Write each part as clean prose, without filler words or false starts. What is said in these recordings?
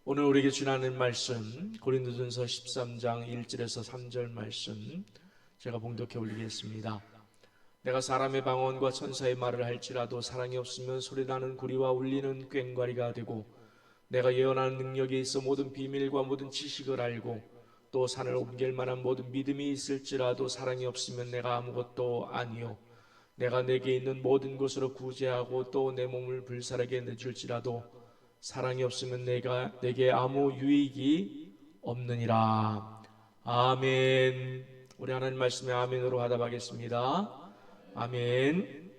오늘 우리에게 주나는 말씀 고린도전서 13장 1절에서 3절 말씀 제가 봉독해 올리겠습니다. 내가 사람의 방언과 천사의 말을 할지라도 사랑이 없으면 소리나는 구리와 울리는 꽹과리가 되고, 내가 예언하는 능력이 있어 모든 비밀과 모든 지식을 알고 또 산을 옮길 만한 모든 믿음이 있을지라도 사랑이 없으면 내가 아무것도 아니요, 내가 내게 있는 모든 것으로 구제하고 또 내 몸을 불사르게 내줄지라도 사랑이 없으면 내게 아무 유익이 없느니라. 아멘. 우리 하나님 말씀에 아멘으로 하답하겠습니다. 아멘.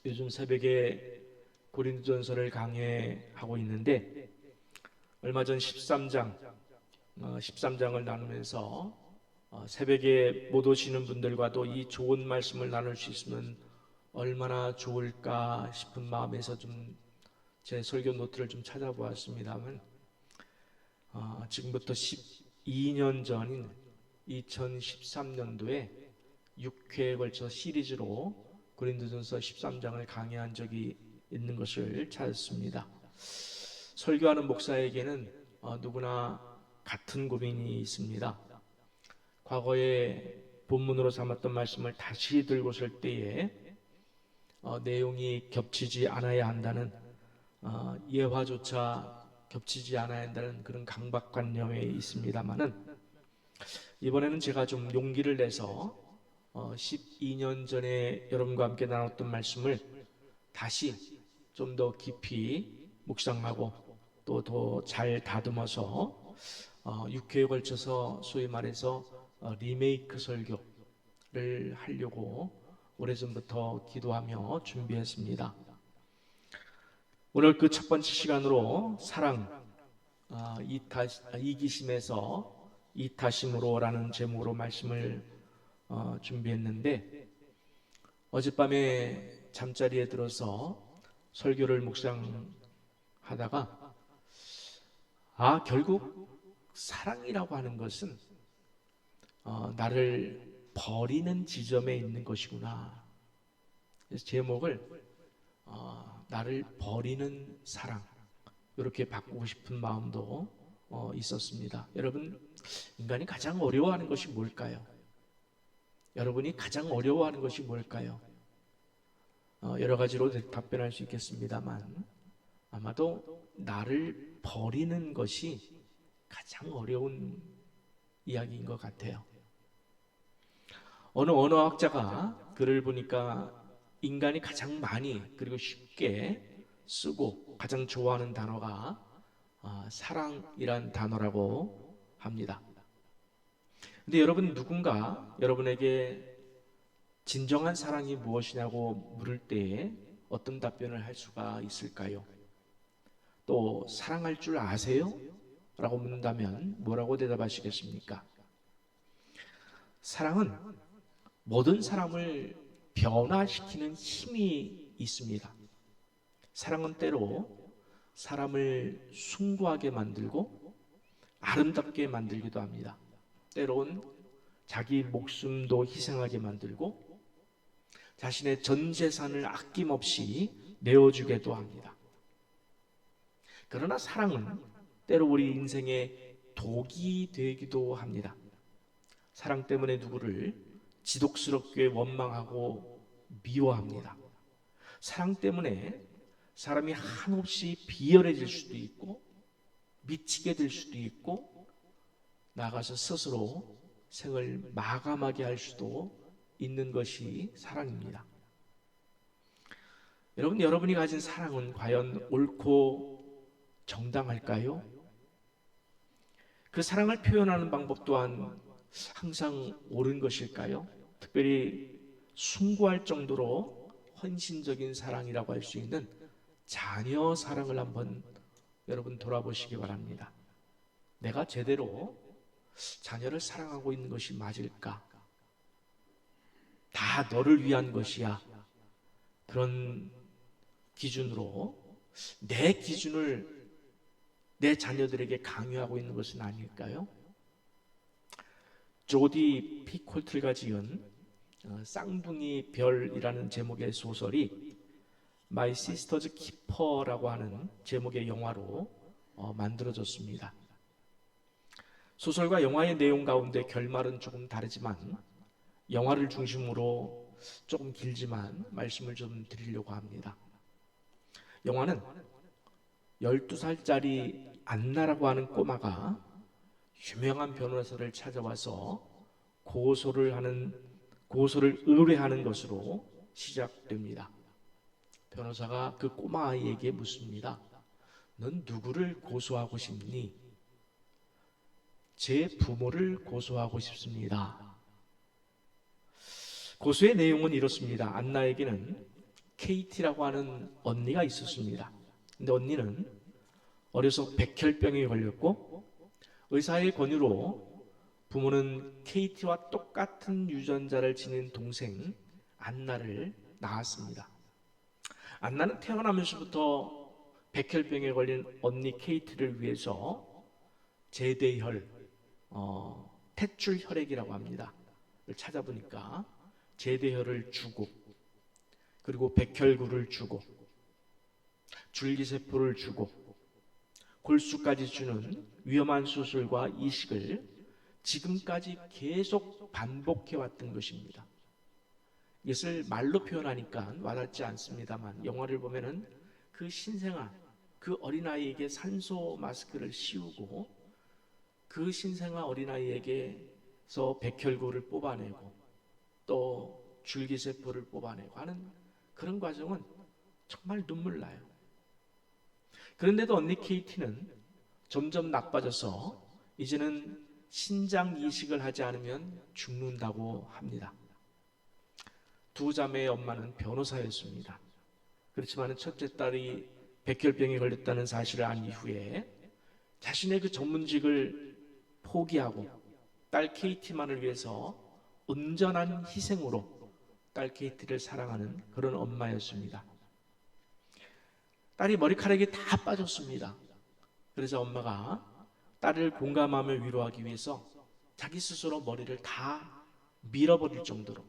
요즘 새벽에 고린도전서를 강해하고 있는데, 얼마 전 13장을 나누면서 새벽에 못 오시는 분들과도 이 좋은 말씀을 나눌 수 있으면 얼마나 좋을까 싶은 마음에서 제 설교 노트를 좀 찾아보았습니다만, 지금부터 12년 전인 2013년도에 6회에 걸쳐 시리즈로 고린도전서 13장을 강의한 적이 있는 것을 찾았습니다. 설교하는 목사에게는 누구나 같은 고민이 있습니다. 과거에 본문으로 삼았던 말씀을 다시 들고 설 때에 내용이 겹치지 않아야 한다는, 예화조차 겹치지 않아야 한다는 그런 강박관념에 있습니다만은, 이번에는 제가 좀 용기를 내서 12년 전에 여러분과 함께 나눴던 말씀을 다시 좀 더 깊이 묵상하고 또 더 잘 다듬어서 6회에 걸쳐서 소위 말해서 리메이크 설교를 하려고 오래전부터 기도하며 준비했습니다. 오늘 그 첫 번째 시간으로 사랑, 이기심에서 이타심으로라는 제목으로 말씀을 준비했는데, 어젯밤에 잠자리에 들어서 설교를 묵상하다가 결국 사랑이라고 하는 것은 나를 버리는 지점에 있는 것이구나. 그래서 제목을 나를 버리는 사랑, 이렇게 바꾸고 싶은 마음도 있었습니다. 여러분, 인간이 가장 어려워하는 것이 뭘까요? 여러분이 가장 어려워하는 것이 뭘까요? 여러 가지로 답변할 수 있겠습니다만, 아마도 나를 버리는 것이 가장 어려운 이야기인 것 같아요. 어느 언어학자가 글을 보니까 인간이 가장 많이 그리고 쉽게 쓰고 가장 좋아하는 단어가 사랑이란 단어라고 합니다. 근데 여러분, 누군가 여러분에게 진정한 사랑이 무엇이냐고 물을 때에 어떤 답변을 할 수가 있을까요? 또 사랑할 줄 아세요? 라고 묻는다면 뭐라고 대답하시겠습니까? 사랑은 모든 사람을 변화시키는 힘이 있습니다. 사랑은 때로 사람을 숭고하게 만들고 아름답게 만들기도 합니다. 때론 자기 목숨도 희생하게 만들고 자신의 전 재산을 아낌없이 내어주기도 합니다. 그러나 사랑은 때로 우리 인생의 독이 되기도 합니다. 사랑 때문에 누구를 지독스럽게 원망하고 미워합니다. 사랑 때문에 사람이 한없이 비열해질 수도 있고 미치게 될 수도 있고 나가서 스스로 생을 마감하게 할 수도 있는 것이 사랑입니다. 여러분, 여러분이 가진 사랑은 과연 옳고 정당할까요? 그 사랑을 표현하는 방법 또한 항상 옳은 것일까요? 특별히 숭고할 정도로 헌신적인 사랑이라고 할 수 있는 자녀 사랑을 한번 여러분 돌아보시기 바랍니다. 내가 제대로 자녀를 사랑하고 있는 것이 맞을까? 다 너를 위한 것이야. 그런 기준으로 내 기준을 내 자녀들에게 강요하고 있는 것은 아닐까요? 조디 피콜트가 지은 쌍둥이 별이라는 제목의 소설이 My Sister's Keeper라고 하는 제목의 영화로 만들어졌습니다. 소설과 영화의 내용 가운데 결말은 조금 다르지만 영화를 중심으로 조금 길지만 말씀을 좀 드리려고 합니다. 영화는 12살짜리 안나라고 하는 꼬마가 유명한 변호사를 찾아와서 고소를 의뢰하는 것으로 시작됩니다. 변호사가 그 꼬마 아이에게 묻습니다. 넌 누구를 고소하고 싶니? 제 부모를 고소하고 싶습니다. 고소의 내용은 이렇습니다. 안나에게는 케이티라고 하는 언니가 있었습니다. 근데 언니는 어려서 백혈병에 걸렸고 의사의 권유로 부모는 케이티와 똑같은 유전자를 지닌 동생 안나를 낳았습니다. 안나는 태어나면서부터 백혈병에 걸린 언니 케이티를 위해서 제대혈, 탯줄 혈액이라고 합니다. 찾아보니까 제대혈을 주고 그리고 백혈구를 주고 줄기세포를 주고 골수까지 주는 위험한 수술과 이식을 지금까지 계속 반복해왔던 것입니다. 이것을 말로 표현하니까 와닿지 않습니다만 영화를 보면은 그 신생아, 그 어린아이에게 산소 마스크를 씌우고 그 신생아 어린아이에게서 백혈구를 뽑아내고 또 줄기세포를 뽑아내고 하는 그런 과정은 정말 눈물 나요. 그런데도 언니 케이티는 점점 나빠져서 이제는 신장 이식을 하지 않으면 죽는다고 합니다. 두 자매의 엄마는 변호사였습니다. 그렇지만 첫째 딸이 백혈병에 걸렸다는 사실을 안 이후에 자신의 그 전문직을 포기하고 딸 케이티만을 위해서 온전한 희생으로 딸 케이티를 사랑하는 그런 엄마였습니다. 딸이 머리카락이 다 빠졌습니다. 그래서 엄마가 딸을 공감하며 위로하기 위해서 자기 스스로 머리를 다 밀어버릴 정도로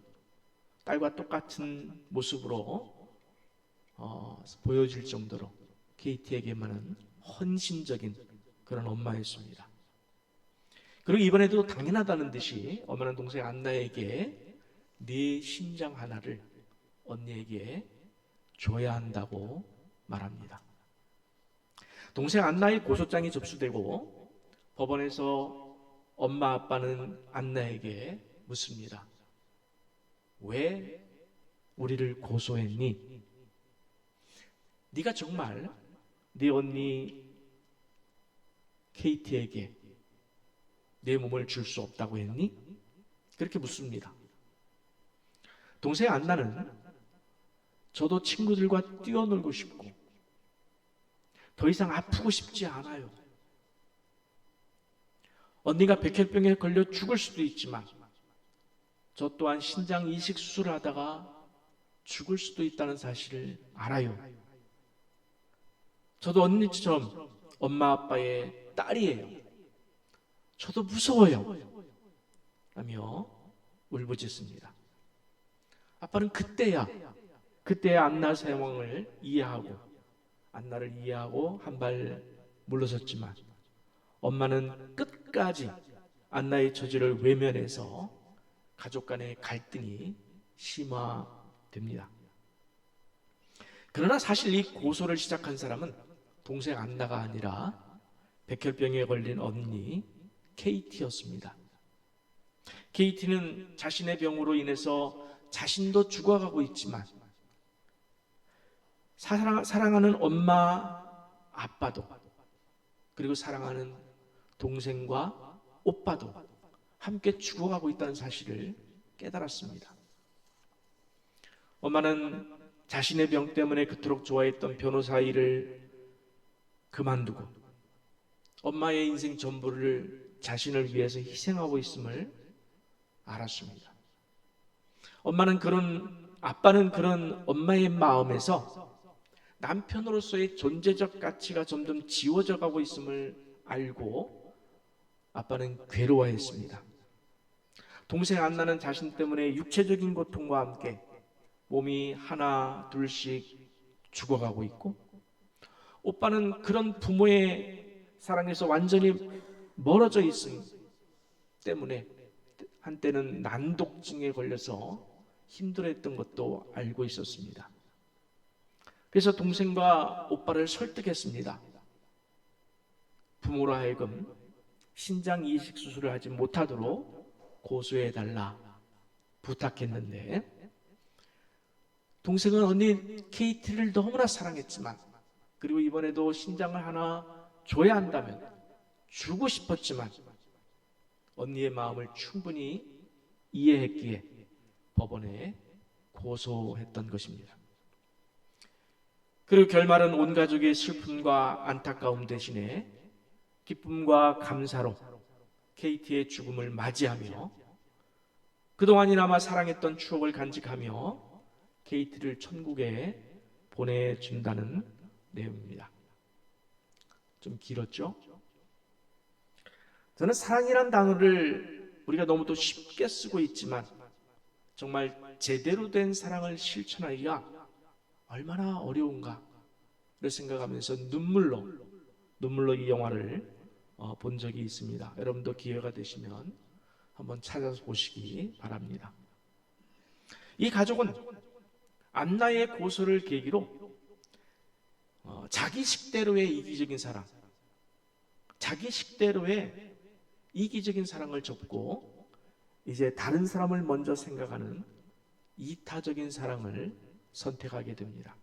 딸과 똑같은 모습으로 보여질 정도로 케이티에게만은 헌신적인 그런 엄마였습니다. 그리고 이번에도 당연하다는 듯이 엄마는 동생 안나에게 네 심장 하나를 언니에게 줘야 한다고 말합니다. 동생 안나의 고소장이 접수되고 법원에서 엄마 아빠는 안나에게 묻습니다. 왜 우리를 고소했니? 네가 정말 네 언니 케이티에게 내 몸을 줄 수 없다고 했니? 그렇게 묻습니다. 동생 안나는 저도 친구들과 뛰어놀고 싶고 더 이상 아프고 싶지 않아요. 언니가 백혈병에 걸려 죽을 수도 있지만 저 또한 신장 이식 수술을 하다가 죽을 수도 있다는 사실을 알아요. 저도 언니처럼 엄마 아빠의 딸이에요. 저도 무서워요. 라며 울부짖습니다. 아빠는 그때야 안나 상황을 이해하고 안나를 이해하고 한 발 물러섰지만 엄마는 끝까지 안나의 처지를 외면해서 가족 간의 갈등이 심화됩니다. 그러나 사실 이 고소를 시작한 사람은 동생 안나가 아니라 백혈병에 걸린 언니 케이티였습니다. 케이티는 자신의 병으로 인해서 자신도 죽어가고 있지만 사랑하는 엄마, 아빠도 그리고 사랑하는 동생과 오빠도 함께 죽어가고 있다는 사실을 깨달았습니다. 엄마는 자신의 병 때문에 그토록 좋아했던 변호사 일을 그만두고 엄마의 인생 전부를 자신을 위해서 희생하고 있음을 알았습니다. 아빠는 그런 엄마의 마음에서 남편으로서의 존재적 가치가 점점 지워져 가고 있음을 알고 아빠는 괴로워했습니다. 동생 안나는 자신 때문에 육체적인 고통과 함께 몸이 하나 둘씩 죽어가고 있고 오빠는 그런 부모의 사랑에서 완전히 멀어져 있음 때문에 한때는 난독증에 걸려서 힘들어했던 것도 알고 있었습니다. 그래서 동생과 오빠를 설득했습니다. 부모로 하여금 신장 이식 수술을 하지 못하도록 고소해달라 부탁했는데, 동생은 언니 KT를 너무나 사랑했지만, 그리고 이번에도 신장을 하나 줘야 한다면 주고 싶었지만 언니의 마음을 충분히 이해했기에 법원에 고소했던 것입니다. 그리고 결말은 온 가족의 슬픔과 안타까움 대신에 기쁨과 감사로 KT의 죽음을 맞이하며 그동안이나마 사랑했던 추억을 간직하며 KT를 천국에 보내준다는 내용입니다. 좀 길었죠? 저는 사랑이란 단어를 우리가 너무도 쉽게 쓰고 있지만 정말 제대로 된 사랑을 실천하기가 얼마나 어려운가를 생각하면서 눈물로 이 영화를 본 적이 있습니다. 여러분도 기회가 되시면 한번 찾아서 보시기 바랍니다. 이 가족은 안나의 고소를 계기로 자기 식대로의 이기적인 사랑, 자기 식대로의 이기적인 사랑을 접고 이제 다른 사람을 먼저 생각하는 이타적인 사랑을 선택하게 됩니다.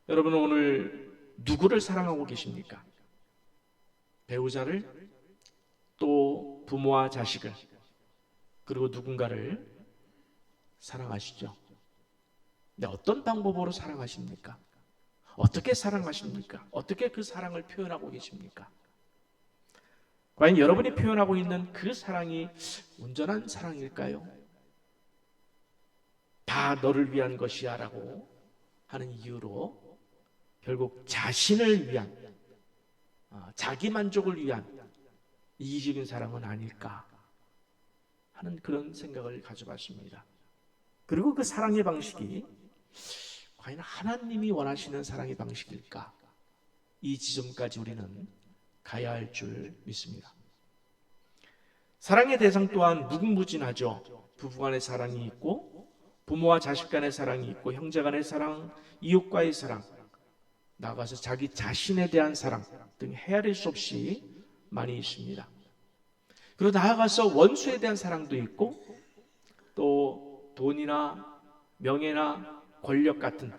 여러분은 오늘 누구를 사랑하고 계십니까? 배우자를, 또 부모와 자식을, 그리고 누군가를 사랑하시죠? 근데 어떤 방법으로 사랑하십니까? 어떻게 사랑하십니까? 어떻게 그 사랑을 표현하고 계십니까? 과연 여러분이 표현하고 있는 그 사랑이 온전한 사랑일까요? 다 너를 위한 것이야 라고 하는 이유로 결국 자신을 위한, 자기 만족을 위한 이기적인 사랑은 아닐까 하는 그런 생각을 가져봤습니다. 그리고 그 사랑의 방식이 과연 하나님이 원하시는 사랑의 방식일까? 이 지점까지 우리는 가야 할 줄 믿습니다. 사랑의 대상 또한 무궁무진하죠. 부부간의 사랑이 있고, 부모와 자식 간의 사랑이 있고, 형제 간의 사랑, 이웃과의 사랑, 나아가서 자기 자신에 대한 사랑 등 헤아릴 수 없이 많이 있습니다. 그리고 나아가서 원수에 대한 사랑도 있고, 또 돈이나 명예나 권력 같은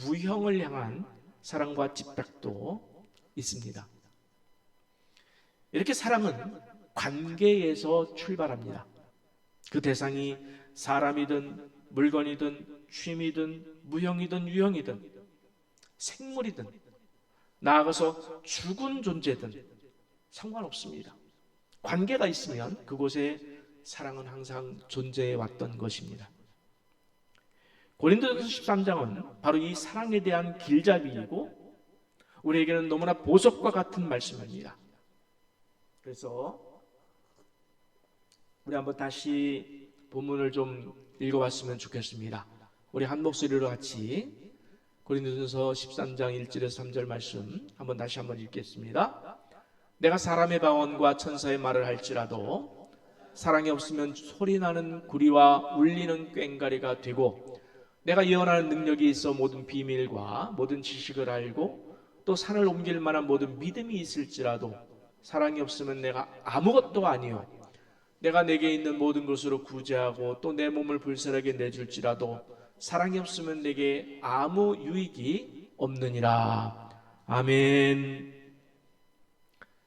무형을 향한 사랑과 집착도 있습니다. 이렇게 사랑은 관계에서 출발합니다. 그 대상이 사람이든 물건이든 취미든 무형이든 유형이든 생물이든 나아가서 죽은 존재든 상관없습니다. 관계가 있으면 그곳에 사랑은 항상 존재해 왔던 것입니다. 고린도전서 13장은 바로 이 사랑에 대한 길잡이이고 우리에게는 너무나 보석과 같은 말씀입니다. 그래서 우리 한번 다시 본문을 좀 읽어봤으면 좋겠습니다. 우리 한 목소리로 같이 고린도전서 13장 1절에서 3절 말씀 다시 한번 읽겠습니다. 내가 사람의 방언과 천사의 말을 할지라도 사랑이 없으면 소리나는 구리와 울리는 꽹과리가 되고, 내가 예언하는 능력이 있어 모든 비밀과 모든 지식을 알고 또 산을 옮길 만한 모든 믿음이 있을지라도 사랑이 없으면 내가 아무것도 아니요, 내가 내게 있는 모든 것으로 구제하고 또 내 몸을 불살하게 내줄지라도 사랑이 없으면 내게 아무 유익이 없느니라. 아멘.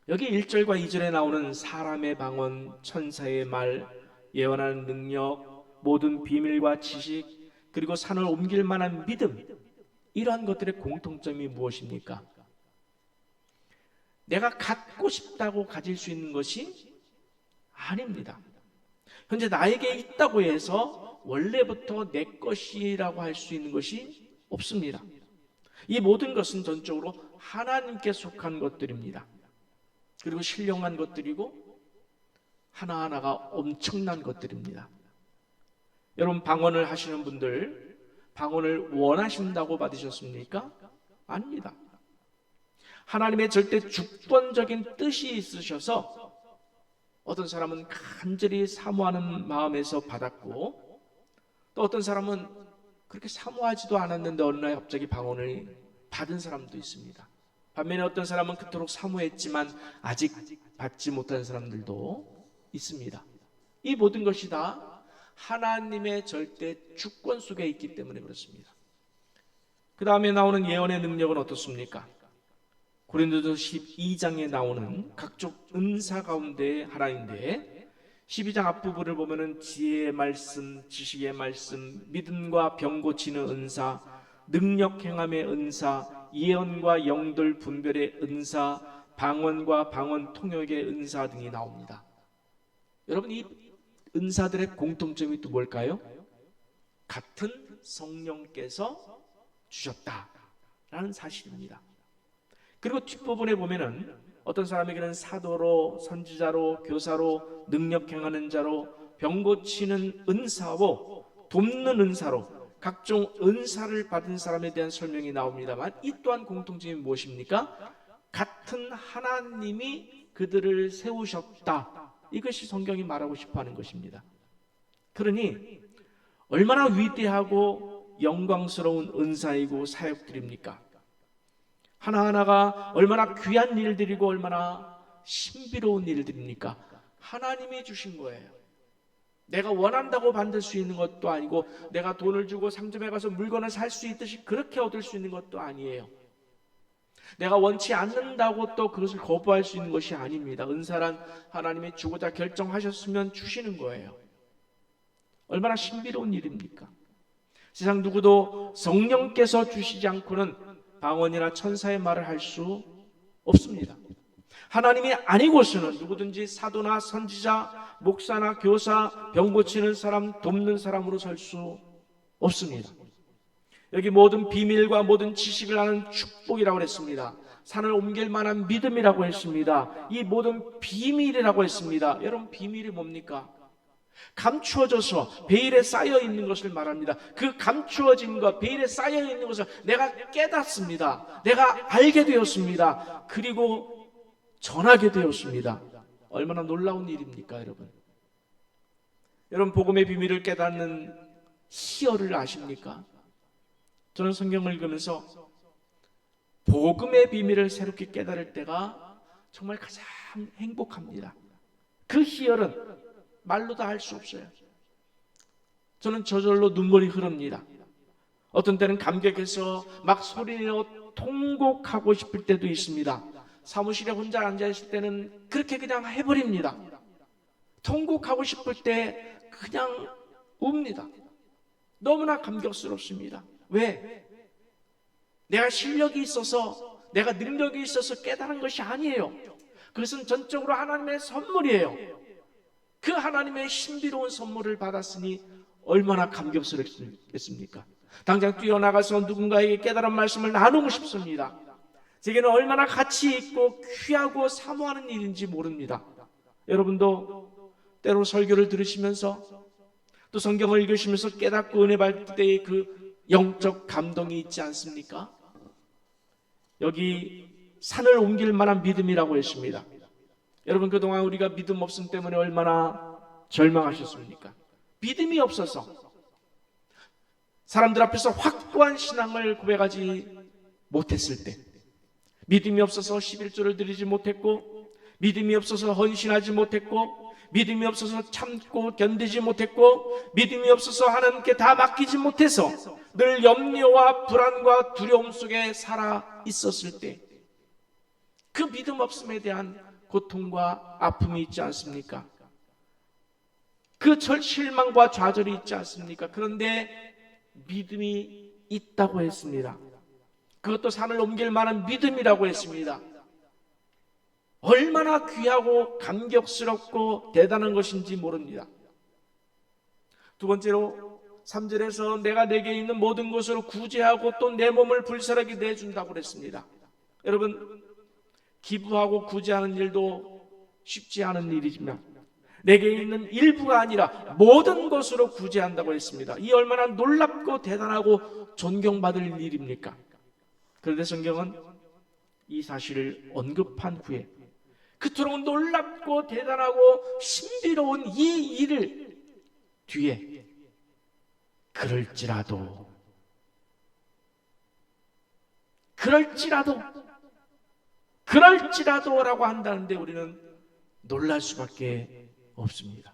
여기 1절과 2절에 나오는 사람의 방언, 천사의 말, 예언하는 능력, 모든 비밀과 지식, 그리고 산을 옮길 만한 믿음, 이러한 것들의 공통점이 무엇입니까? 내가 갖고 싶다고 가질 수 있는 것이 아닙니다. 현재 나에게 있다고 해서 원래부터 내 것이라고 할 수 있는 것이 없습니다. 이 모든 것은 전적으로 하나님께 속한 것들입니다. 그리고 신령한 것들이고 하나하나가 엄청난 것들입니다. 여러분, 방언을 하시는 분들 방언을 원하신다고 받으셨습니까? 아닙니다. 하나님의 절대 주권적인 뜻이 있으셔서 어떤 사람은 간절히 사모하는 마음에서 받았고, 또 어떤 사람은 그렇게 사모하지도 않았는데 어느 날 갑자기 방언을 받은 사람도 있습니다. 반면에 어떤 사람은 그토록 사모했지만 아직 받지 못한 사람들도 있습니다. 이 모든 것이 다 하나님의 절대 주권 속에 있기 때문에 그렇습니다. 그 다음에 나오는 예언의 능력은 어떻습니까? 고린도서 12장에 나오는 각종 은사 가운데 하나인데, 12장 앞부분을 보면은 지혜의 말씀, 지식의 말씀, 믿음과 병 고치는 은사, 능력 행함의 은사, 예언과 영들 분별의 은사, 방언과 방언 통역의 은사 등이 나옵니다. 여러분, 이 은사들의 공통점이 또 뭘까요? 같은 성령께서 주셨다라는 사실입니다. 그리고 뒷부분에 보면은 어떤 사람에게는 사도로, 선지자로, 교사로, 능력 행하는 자로, 병 고치는 은사로, 돕는 은사로 각종 은사를 받은 사람에 대한 설명이 나옵니다만, 이 또한 공통점이 무엇입니까? 같은 하나님이 그들을 세우셨다. 이것이 성경이 말하고 싶어하는 것입니다. 그러니 얼마나 위대하고 영광스러운 은사이고 사역들입니까? 하나하나가 얼마나 귀한 일들이고 얼마나 신비로운 일들입니까? 하나님이 주신 거예요. 내가 원한다고 받을 수 있는 것도 아니고, 내가 돈을 주고 상점에 가서 물건을 살 수 있듯이 그렇게 얻을 수 있는 것도 아니에요. 내가 원치 않는다고 또 그것을 거부할 수 있는 것이 아닙니다. 은사란 하나님이 주고자 결정하셨으면 주시는 거예요. 얼마나 신비로운 일입니까? 세상 누구도 성령께서 주시지 않고는 방언이나 천사의 말을 할 수 없습니다. 하나님이 아니고서는 누구든지 사도나 선지자, 목사나 교사, 병 고치는 사람, 돕는 사람으로 설 수 없습니다. 여기 모든 비밀과 모든 지식을 아는 축복이라고 했습니다. 산을 옮길 만한 믿음이라고 했습니다. 이 모든 비밀이라고 했습니다. 여러분, 비밀이 뭡니까? 감추어져서 베일에 쌓여 있는 것을 말합니다. 그 감추어진 것, 베일에 쌓여 있는 것을 내가 깨닫습니다. 내가 알게 되었습니다. 그리고 전하게 되었습니다. 얼마나 놀라운 일입니까, 여러분? 여러분, 복음의 비밀을 깨닫는 희열을 아십니까? 저는 성경을 읽으면서 복음의 비밀을 새롭게 깨달을 때가 정말 가장 행복합니다. 그 희열은 말로 다 할 수 없어요. 저는 저절로 눈물이 흐릅니다. 어떤 때는 감격해서 막 소리내어 통곡하고 싶을 때도 있습니다. 사무실에 혼자 앉아있을 때는 그렇게 그냥 해버립니다. 통곡하고 싶을 때 그냥 웁니다. 너무나 감격스럽습니다. 왜? 내가 실력이 있어서, 내가 능력이 있어서 깨달은 것이 아니에요. 그것은 전적으로 하나님의 선물이에요. 그 하나님의 신비로운 선물을 받았으니 얼마나 감격스럽겠습니까? 당장 뛰어나가서 누군가에게 깨달은 말씀을 나누고 싶습니다. 제게는 얼마나 가치 있고 귀하고 사모하는 일인지 모릅니다. 여러분도 때로 설교를 들으시면서 또 성경을 읽으시면서 깨닫고 은혜 받을 때의 그 영적 감동이 있지 않습니까? 여기 산을 옮길 만한 믿음이라고 했습니다. 여러분, 그동안 우리가 믿음 없음 때문에 얼마나 절망하셨습니까? 믿음이 없어서 사람들 앞에서 확고한 신앙을 고백하지 못했을 때, 믿음이 없어서 11조를 드리지 못했고, 믿음이 없어서 헌신하지 못했고, 믿음이 없어서 참고 견디지 못했고, 믿음이 없어서 하나님께 다 맡기지 못해서 늘 염려와 불안과 두려움 속에 살아 있었을 때, 그 믿음 없음에 대한 고통과 아픔이 있지 않습니까? 그 실망과 좌절이 있지 않습니까? 그런데 믿음이 있다고 했습니다. 그것도 산을 옮길 만한 믿음이라고 했습니다. 얼마나 귀하고 감격스럽고 대단한 것인지 모릅니다. 두 번째로 3절에서 내가 내게 있는 모든 것으로 구제하고 또 내 몸을 불살하게 내준다고 그랬습니다. 여러분, 기부하고 구제하는 일도 쉽지 않은 일이지만 내게 있는 일부가 아니라 모든 것으로 구제한다고 했습니다. 이 얼마나 놀랍고 대단하고 존경받을 일입니까? 그런데 성경은 이 사실을 언급한 후에 그토록 놀랍고 대단하고 신비로운 이 일을 뒤에 그럴지라도라고 한다는데 우리는 놀랄 수밖에 없습니다.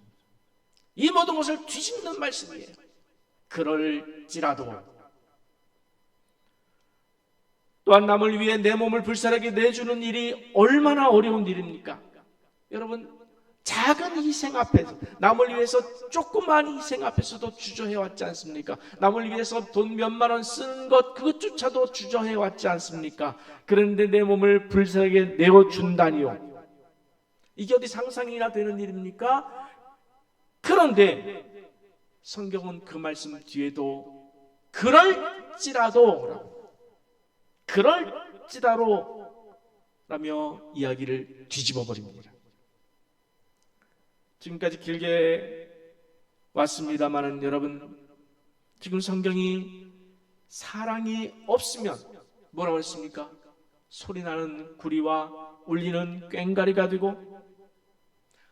이 모든 것을 뒤집는 말씀이에요. 그럴지라도. 또한 남을 위해 내 몸을 불살하게 내주는 일이 얼마나 어려운 일입니까? 여러분, 작은 희생 앞에서, 남을 위해서 조그만 희생 앞에서도 주저해왔지 않습니까? 남을 위해서 돈 몇만 원 쓰는 것, 그것조차도 주저해왔지 않습니까? 그런데 내 몸을 불살하게 내어준다니요. 이게 어디 상상이나 되는 일입니까? 그런데 성경은 그 말씀 뒤에도 그럴지라도라며 이야기를 뒤집어 버립니다. 지금까지 길게 왔습니다마는 여러분, 지금 성경이 사랑이 없으면 뭐라고 했습니까? 소리나는 구리와 울리는 꽹과리가 되고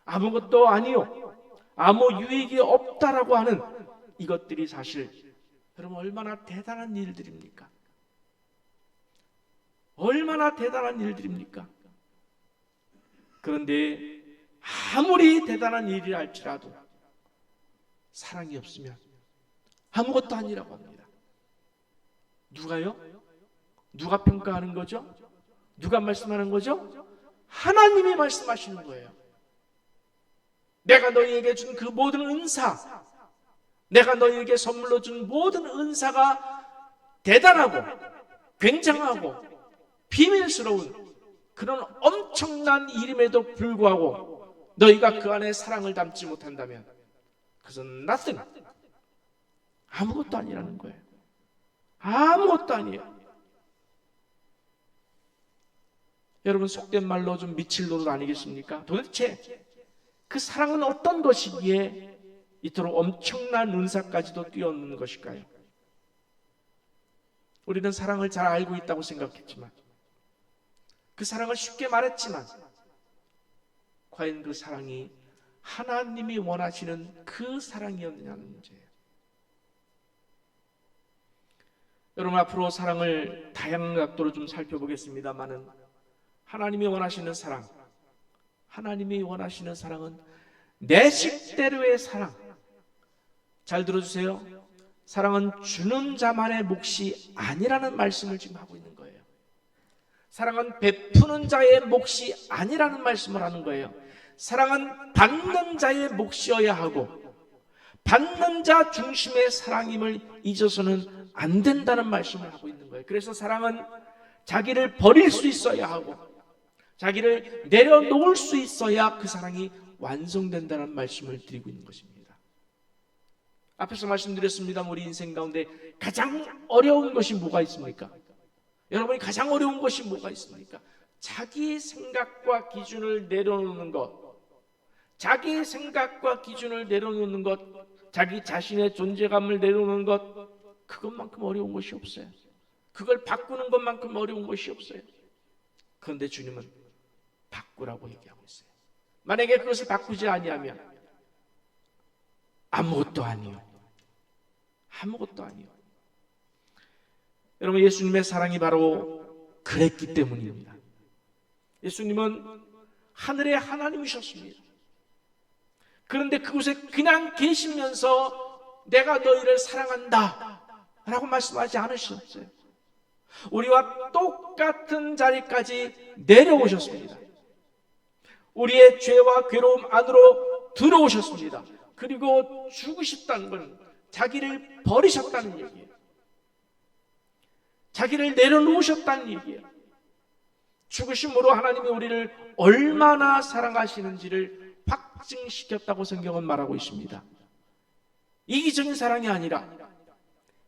아무것도 아니요, 아무 유익이 없다라고 하는 이것들이 사실 여러분 얼마나 대단한 일들입니까? 얼마나 대단한 일들입니까? 그런데 아무리 대단한 일이라 할지라도 사랑이 없으면 아무것도 아니라고 합니다. 누가요? 누가 평가하는 거죠? 누가 말씀하는 거죠? 하나님이 말씀하시는 거예요. 내가 너희에게 준 그 모든 은사, 내가 너희에게 선물로 준 모든 은사가 대단하고 굉장하고 비밀스러운 그런 엄청난 일임에도 불구하고 너희가 그 안에 사랑을 담지 못한다면 그것은 nothing, 아무것도 아니라는 거예요. 아무것도 아니에요. 여러분, 속된 말로 좀 미칠 노릇 아니겠습니까? 도대체 그 사랑은 어떤 것이기에 이토록 엄청난 은사까지도 뛰어넘는 것일까요? 우리는 사랑을 잘 알고 있다고 생각했지만, 그 사랑을 쉽게 말했지만, 과연 그 사랑이 하나님이 원하시는 그 사랑이었느냐는 문제예요. 여러분, 앞으로 사랑을 다양한 각도로 좀 살펴보겠습니다만은 하나님이 원하시는 사랑, 하나님이 원하시는 사랑은 내 식대로의 사랑. 잘 들어주세요. 사랑은 주는 자만의 몫이 아니라는 말씀을 지금 하고 있는 거예요. 사랑은 베푸는 자의 몫이 아니라는 말씀을 하는 거예요. 사랑은 받는 자의 몫이어야 하고 받는 자 중심의 사랑임을 잊어서는 안 된다는 말씀을 하고 있는 거예요. 그래서 사랑은 자기를 버릴 수 있어야 하고 자기를 내려놓을 수 있어야 그 사랑이 완성된다는 말씀을 드리고 있는 것입니다. 앞에서 말씀드렸습니다. 우리 인생 가운데 가장 어려운 것이 뭐가 있습니까? 여러분이 가장 어려운 것이 뭐가 있습니까? 자기의 생각과 기준을 내려놓는 것, 자기의 생각과 기준을 내려놓는 것, 자기 자신의 존재감을 내려놓는 것, 그것만큼 어려운 것이 없어요. 그걸 바꾸는 것만큼 어려운 것이 없어요. 그런데 주님은 바꾸라고 얘기하고 있어요. 만약에 그것을 바꾸지 아니하면 아무것도 아니요, 아무것도 아니요. 여러분, 예수님의 사랑이 바로 그랬기 때문입니다. 예수님은 하늘의 하나님이셨습니다. 그런데 그곳에 그냥 계시면서 내가 너희를 사랑한다 라고 말씀하지 않으셨어요. 우리와 똑같은 자리까지 내려오셨습니다. 우리의 죄와 괴로움 안으로 들어오셨습니다. 그리고 죽으셨다는 건 자기를 버리셨다는 얘기예요. 자기를 내려놓으셨다는 얘기예요. 죽으심으로 하나님이 우리를 얼마나 사랑하시는지를 확증시켰다고 성경은 말하고 있습니다. 이기적인 사랑이 아니라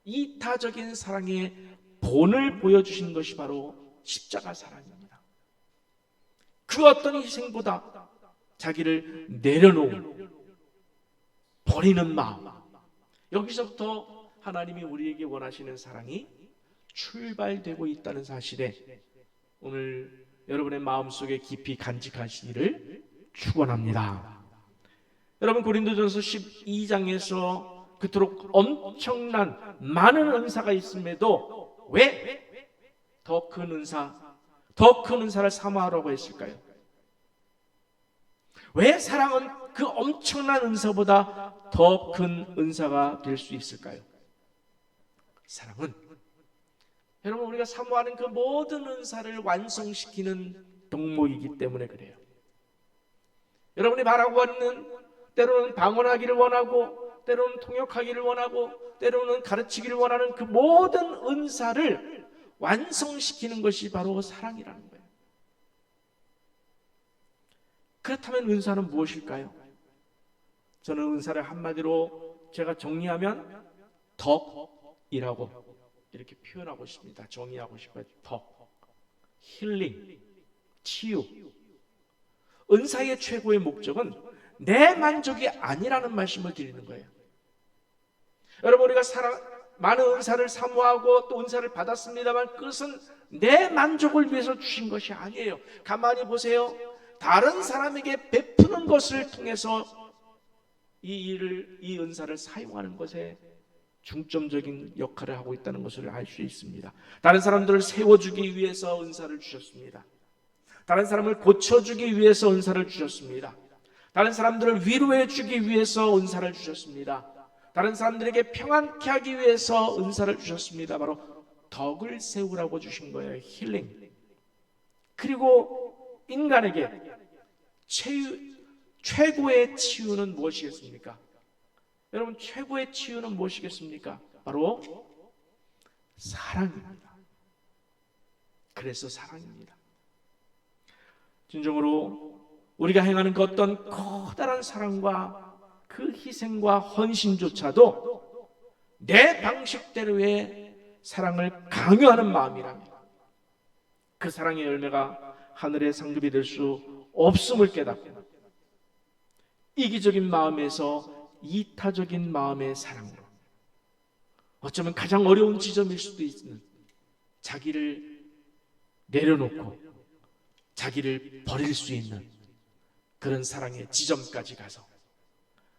이타적인 사랑의 본을 보여주신 것이 바로 십자가 사랑입니다. 그 어떤 희생보다 자기를 내려놓은, 버리는 마음, 여기서부터 하나님이 우리에게 원하시는 사랑이 출발되고 있다는 사실에 오늘 여러분의 마음속에 깊이 간직하시기를 축원합니다. 여러분, 고린도전서 12장에서 그토록 엄청난 많은 은사가 있음에도 왜 더 큰 은사를 사모하라고 했을까요? 왜 사랑은 그 엄청난 은사보다 더 큰 은사가 될 수 있을까요? 사랑은 여러분, 우리가 사모하는 그 모든 은사를 완성시키는 덕목이기 때문에 그래요. 여러분이 바라고 하는, 때로는 방언하기를 원하고, 때로는 통역하기를 원하고, 때로는 가르치기를 원하는 그 모든 은사를 완성시키는 것이 바로 사랑이라는 거예요. 그렇다면 은사는 무엇일까요? 저는 은사를 한마디로 제가 정리하면 덕이라고 이렇게 표현하고 싶습니다. 정의하고 싶어요. 덕, 힐링, 치유. 은사의 최고의 목적은 내 만족이 아니라는 말씀을 드리는 거예요. 여러분, 우리가 많은 은사를 사모하고 또 은사를 받았습니다만 그것은 내 만족을 위해서 주신 것이 아니에요. 가만히 보세요. 다른 사람에게 베푸는 것을 통해서 이 은사를 사용하는 것에 중점적인 역할을 하고 있다는 것을 알 수 있습니다. 다른 사람들을 세워주기 위해서 은사를 주셨습니다. 다른 사람을 고쳐주기 위해서 은사를 주셨습니다. 다른 사람들을 위로해 주기 위해서 은사를 주셨습니다. 다른 사람들에게 평안케 하기 위해서 은사를 주셨습니다. 바로 덕을 세우라고 주신 거예요. 힐링. 그리고 인간에게 최고의 치유는 무엇이겠습니까? 여러분, 최고의 치유는 무엇이겠습니까? 바로 사랑입니다. 그래서 사랑입니다. 진정으로 우리가 행하는 그 어떤 커다란 사랑과 그 희생과 헌신조차도 내 방식대로의 사랑을 강요하는 마음이라면 그 사랑의 열매가 하늘의 상급이 될 수 없음을 깨닫고 이기적인 마음에서 이타적인 마음의 사랑으로, 어쩌면 가장 어려운 지점일 수도 있는 자기를 내려놓고 자기를 버릴 수 있는 그런 사랑의 지점까지 가서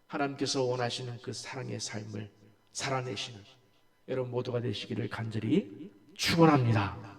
하나님께서 원하시는 그 사랑의 삶을 살아내시는 여러분 모두가 되시기를 간절히 축원합니다.